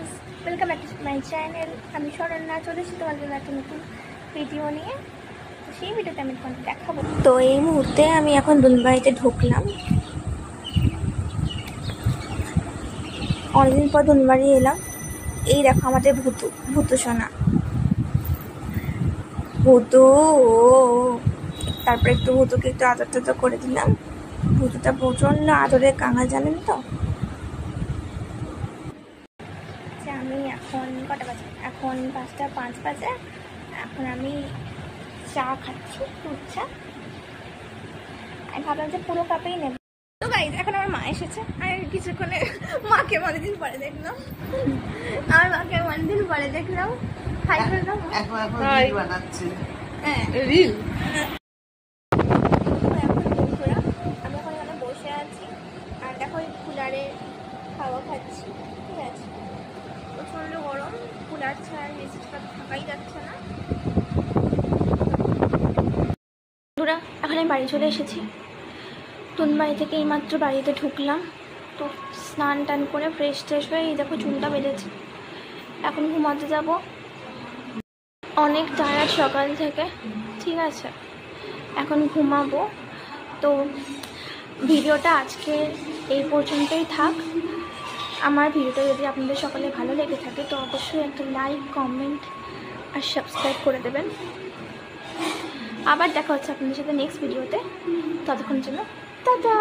Guys, welcome back to my channel. আমি শরণ্যা চলে এসেছি তোমার জন্য একটা নতুন ভিডিও নিয়ে। তো সেই ভিডিওতে আমি তোমাকে দেখাবো। তো এই মুহূর্তে আমি এখন দুলবাড়িতে ঢুকলাম। অনেকদিন পর দুলবাড়ি এলাম। এই দেখো আমাদের ভূতু সোনা, ভূতু। তারপরে একটু ভূতুকে একটু আদর টাদর করে দিলাম। ভূতুটা প্রচন্ড আদরের কাঙাল, জানেন তো। আমি এখন কটা বাজে? এখন 5:05 বাজে। এখন আমি চা খাচ্ছি, দুধ চা। আমি ভাবলাম যে পুরো কাপেই নেব। তো গাইজ, এখন আমার মা এসেছে। আর কিছুক্ষণে মাকে অনেকদিন পরে দেখলাম। আমার মাকে অনেকদিন পরে দেখলাম। হাই করলাম। এখন রিল বানাচ্ছে। হ্যাঁ, রিল। এখন বন্ধুরা, আমি এখন এখানে বসে আছি আর দেখো এই কুলারে হাওয়া খাচ্ছি। ঠিক আছে, প্রচন্ড গরম, কুলার ছাড়া মেসেজটা থাকাই যাচ্ছে না। বন্ধুরা, এখন আমি বাড়ি চলে এসেছি। বাড়ি থেকে এইমাত্র বাড়িতে ঢুকলাম। তো স্নান টান করে ফ্রেশ ট্রেশ হয়ে এই দেখো চুলটা বেঁধেছে। এখন ঘুমাতে যাব। অনেক টায়ার্ড সকাল থেকে, ঠিক আছে, এখন ঘুমাবো। তো ভিডিওটা আজকে এই পর্যন্তই থাক। আমার ভিডিওটা যদি আপনাদের সকলে ভালো লেগে থাকে তো অবশ্যই একটা লাইক, কমেন্ট আর সাবস্ক্রাইব করে দেবেন। আবার দেখা হচ্ছে আপনাদের সাথে নেক্সট ভিডিওতে। ততক্ষণ জন্য টাটা।